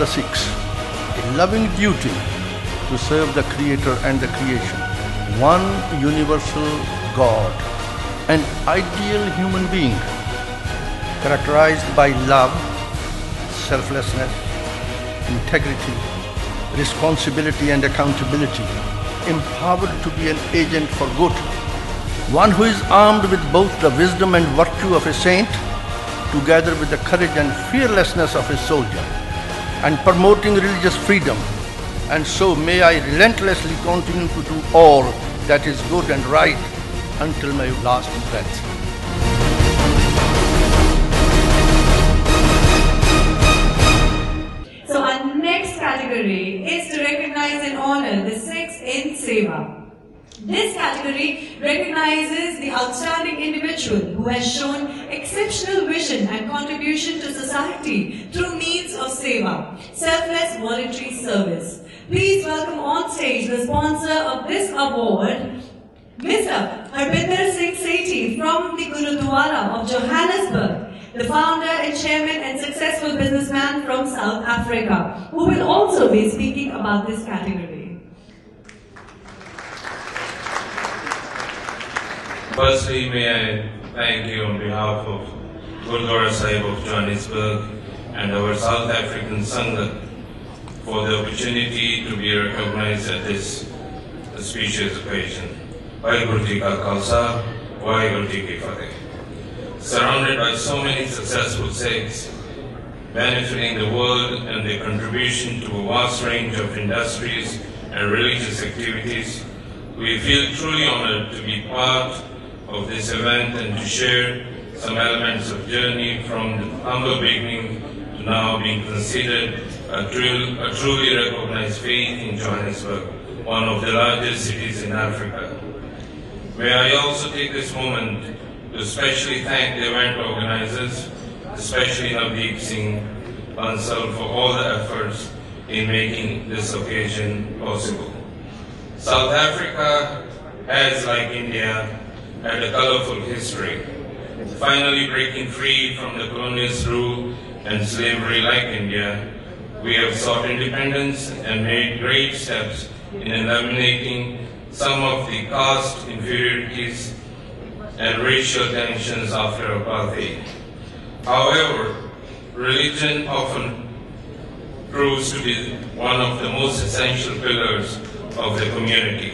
the Sikhs, a loving duty to serve the Creator and the creation, one universal God, an ideal human being, characterized by love, selflessness, integrity, responsibility and accountability, empowered to be an agent for good, one who is armed with both the wisdom and virtue of a saint, together with the courage and fearlessness of a soldier, and promoting religious freedom. And so may I relentlessly continue to do all that is good and right until my last breath. So our next category is to recognize and honor the Sikhs in Seva. This category recognizes the outstanding individual who has shown exceptional vision and contribution to society through means of Seva, selfless voluntary service. Please welcome on stage the sponsor of this award, Mr. Harbinder Singh Sethi from the Gurudwara of Johannesburg, the founder and chairman and successful businessman from South Africa, who will also be speaking about this category. Firstly, may I thank you on behalf of Gurudwara Sahib of Johannesburg and our South African Sangha for the opportunity to be recognized at this auspicious occasion. Vaheguru Ji Ka Khalsa, Vaheguru Ji Ki Fateh. Surrounded by so many successful Sikhs, benefiting the world and their contribution to a vast range of industries and religious activities, we feel truly honored to be part of this event and to share some elements of journey from the humble beginning to now being considered a truly recognized faith in Johannesburg, one of the largest cities in Africa. May I also take this moment to especially thank the event organizers, especially Navdeep Singh Bansal, for all the efforts in making this occasion possible. South Africa has, like India, had a colorful history. Finally breaking free from the colonialist rule and slavery like India, we have sought independence and made great steps in eliminating some of the caste inferiorities and racial tensions after apartheid. However, religion often proves to be one of the most essential pillars of the community.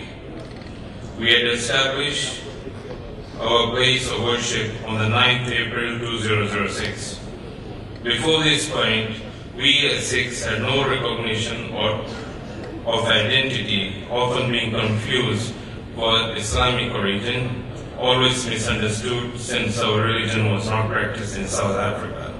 We had established our place of worship on the 9th April 2006. Before this point, we as Sikhs had no recognition of identity, often being confused for Islamic origin, always misunderstood since our religion was not practiced in South Africa.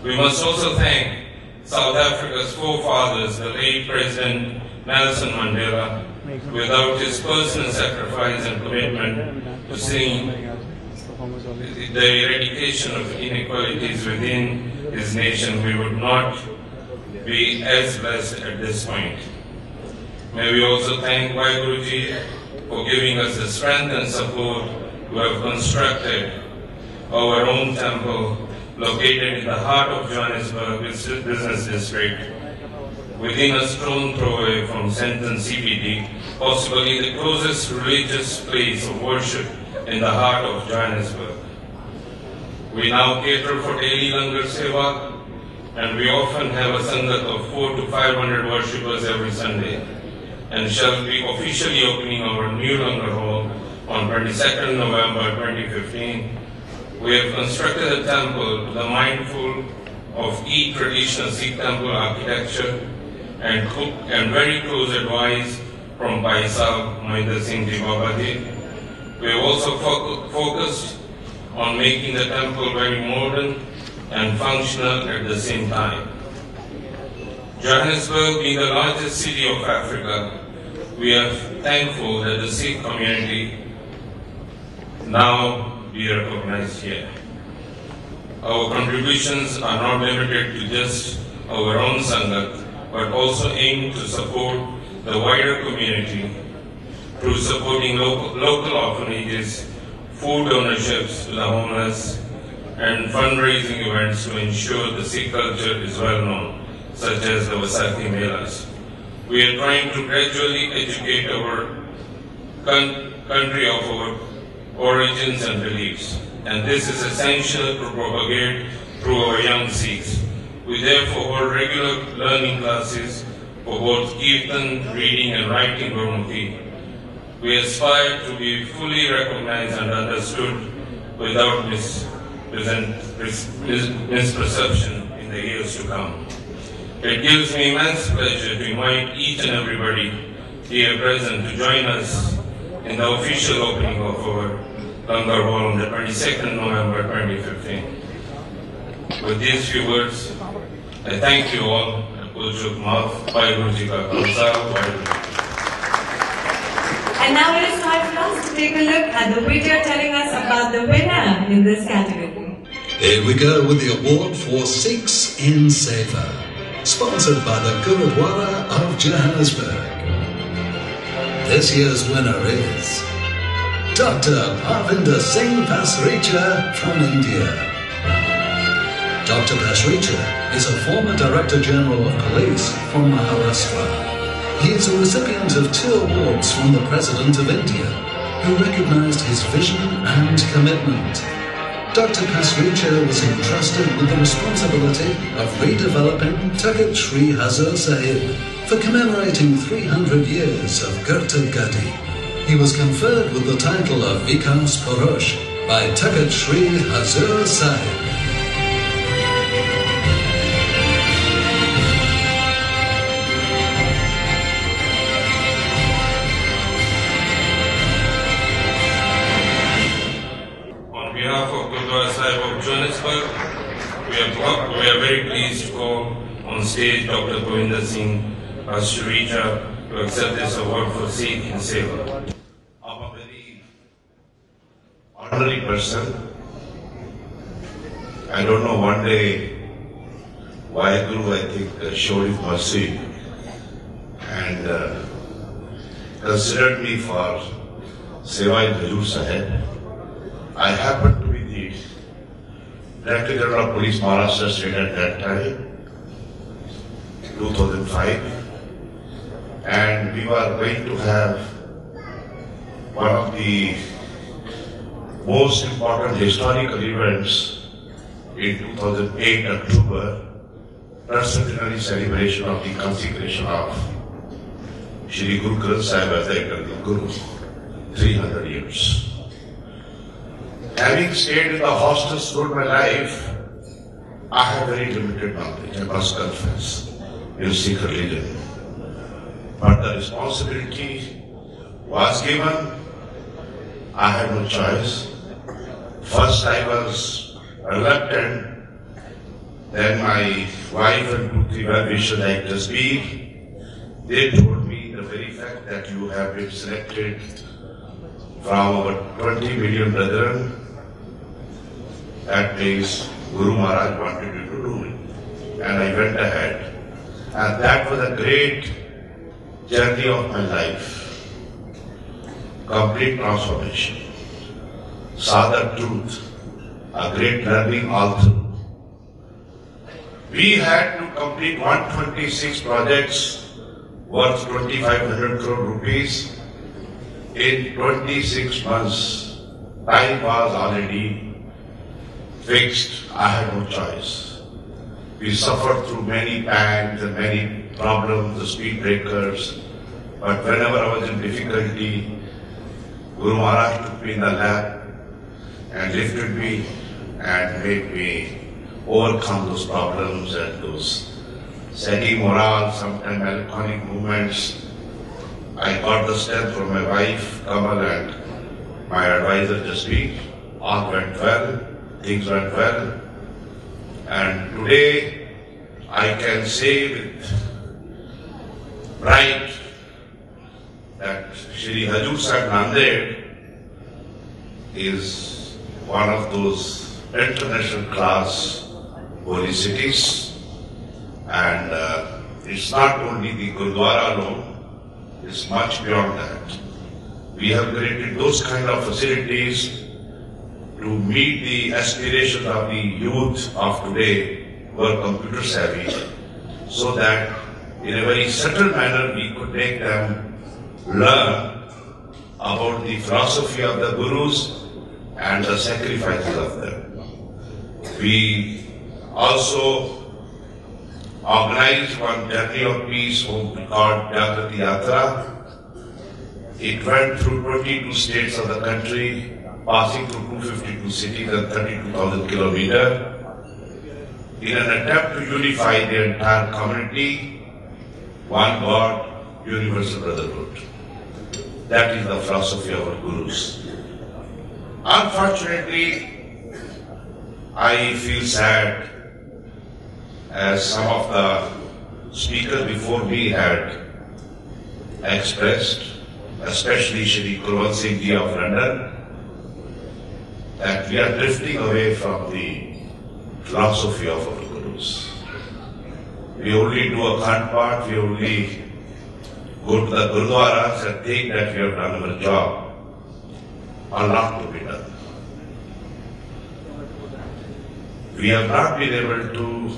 We must also thank South Africa's forefathers, the late President Nelson Mandela. Without his personal sacrifice and commitment to seeing the eradication of inequalities within his nation, we would not be as blessed at this point. May we also thank Vaheguru Ji for giving us the strength and support to have constructed our own temple located in the heart of Johannesburg business district, within a stone throw away from Central CBD, possibly the closest religious place of worship in the heart of Johannesburg. We now cater for daily Langar Seva, and we often have a Sangat of 400 to 500 worshippers every Sunday, and shall be officially opening our new Langar hall on 22nd November 2015. We have constructed a temple to the mindful of each traditional Sikh temple architecture and very close advice from Bhai Sahib Harbinder Singh Sethi. We have also focused on making the temple very modern and functional at the same time. Johannesburg being the largest city of Africa, we are thankful that the Sikh community now be recognized here. Our contributions are not limited to just our own Sangat, but also aim to support the wider community through supporting local orphanages, food donorships to the homeless, and fundraising events to ensure the Sikh culture is well known. such as the Vaisakhi Melas. We are trying to gradually educate our country of our origins and beliefs, and this is essential to propagate through our young Sikhs. We therefore hold regular learning classes for both Kirtan, reading and writing Gurmukhi. We aspire to be fully recognized and understood without misperception in the years to come. It gives me immense pleasure to invite each and everybody here present to join us in the official opening of our Langar Hall on the 22nd November 2015. With these few words, I thank you all. And now it is time for us to take a look at the video telling us about the winner in this category. Here we go with the award for Sikhs in Seva, sponsored by the Gurudwara of Johannesburg. This year's winner is Dr Parvinder Singh Pasricha from India. Dr Pasricha is a former Director General of Police from Maharashtra. He is a recipient of 2 awards from the President of India, who recognized his vision and commitment. Dr Pasricha was entrusted with the responsibility of redeveloping Takht Sri Hazur Sahib for commemorating 300 years of Gurta Gadi. He was conferred with the title of Vikas Purush by Takht Sri Hazur Sahib. Of Johannesburg, we are very pleased to call on stage Dr Parvinder Singh Pasricha to accept this award for Sikh in Seva. I'm a very ordinary person. I don't know, one day Vaheguru, I think, showed his mercy and considered me for Seva in Hazur Sahib. I happened to be the Director General of Police Maharashtra State at that time, 2005, and we were going to have one of the most important historical events in 2008 October, transcendental celebration of the consecration of Shri Guru Granth Sahib as the eternal Guru, 300 years. Having stayed in the hostels throughout my life, I have very limited knowledge, I must confess, in Sikh religion. But the responsibility was given, I had no choice. First I was reluctant, then my wife and 2-3 well-wishers like to speak. They told me the very fact that you have been selected from our 20 million brethren, that means Guru Maharaj wanted me to do it. And I went ahead. And that was a great journey of my life. Complete transformation. Sadhak truth. A great learning all through. We had to complete 126 projects worth 2,500 crore rupees in 26 months. Time was already fixed. I had no choice. We suffered through many pangs and many problems, the speed breakers. But whenever I was in difficulty, Guru Maharaj took me in the lap and lifted me and made me overcome those problems and those saggy morale, sometimes melancholic moments. I got the strength from my wife, Kamal, and my advisor, Jaspreet. All went well, things went well. And today, I can say with pride that Shri Hazur Sahib Nanded is one of those international class holy cities, and it's not only the Gurudwara alone, it's much beyond that. We have created those kind of facilities to meet the aspirations of the youth of today who are computer savvy. so that in a very subtle manner we could make them learn about the philosophy of the Gurus and the sacrifices of them. We also organized one journey of peace called Jagrati Yatra. It went through 22 states of the country, passing through 252 cities and 32,000 kilometers, in an attempt to unify the entire community, one God, universal brotherhood. That is the philosophy of our Gurus. Unfortunately, I feel sad, as some of the speakers before me had expressed, especially Shri Gurudwara Singh Ji of London, that we are drifting away from the philosophy of our Gurus. We only do a Khand Path, we only go to the Gurudwaras and think that we have done our job, or not to be done. We have not been able to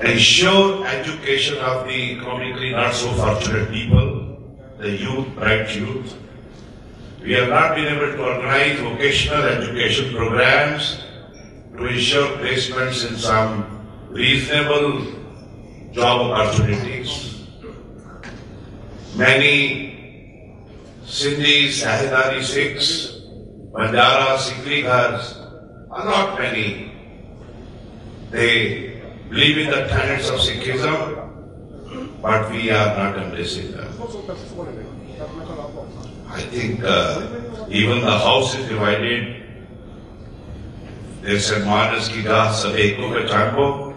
ensure education of the economically not so fortunate people, the youth, bright youth. We have not been able to organize vocational education programs to ensure placements in some reasonable job opportunities. Many Sindhi, Sahidari Sikhs, Banjara, Sikh are not many. They believe in the tenets of Sikhism, but we are not embracing them. I think even the house is divided. They said, Manas ki gaah sab eko pehchanko,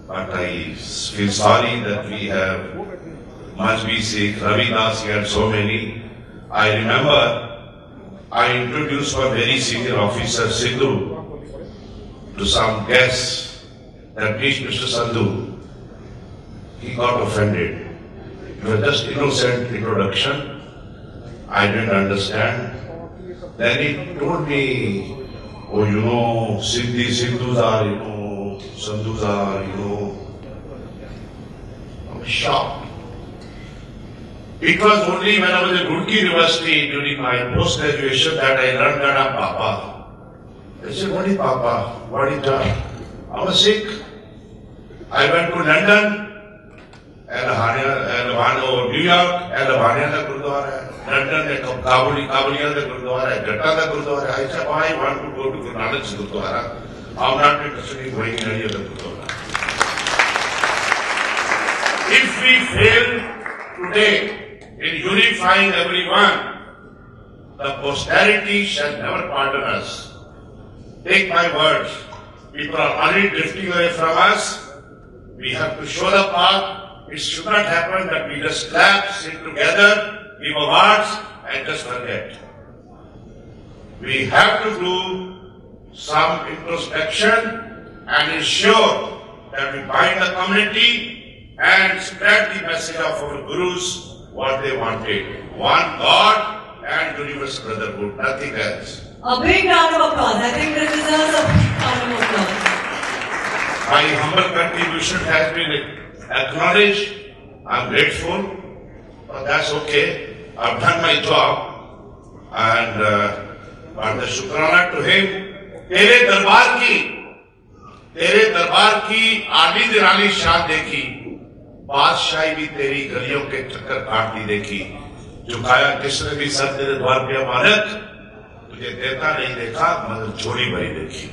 but I feel sorry that we have Majbi Sikh, Ravidas and so many. I remember I introduced one very senior officer, Sidhu, to some guests that meet Mr. Sandhu. He got offended. It was just innocent introduction. I didn't understand. Then he told me, oh, you know, Sindhus are, you know, Sandhus are, you know. I was shocked. It was only when I was in Roorkee University during my post-graduation that I learned that I'm Papa. I said, what is Papa? What is that? I'm a Sikh. I went to London, and New York, and the Gurudwara. London, the Kabuliya, the Gurudwara, Gatta, the Gurudwara. I said, why I want to go to Guru Nanak's Gurudwara? I'm not interested in going in any other Gurudwara. If we fail today in unifying everyone, the posterity shall never pardon us. Take my words. People are already drifting away from us. We have to show the path. It should not happen that we just clap, sit together, give awards, and just forget. We have to do some introspection and ensure that we bind the community and spread the message of our Gurus, what they wanted. One God and universal brotherhood, nothing else. A big round of applause. I think this deserves a round of applause. My humble contribution has been acknowledged. I'm grateful, but that's okay. I've done my job, and but the शुक्राना to him. तेरे दरबार की आली दिराली शान देखी, बादशाही भी तेरी गलियों के चक्कर काटती देखी, झुकाया किसने भी सर तेरे द्वार पे मालिक, तुझे देता नहीं देखा मगर झोली भरी देखी.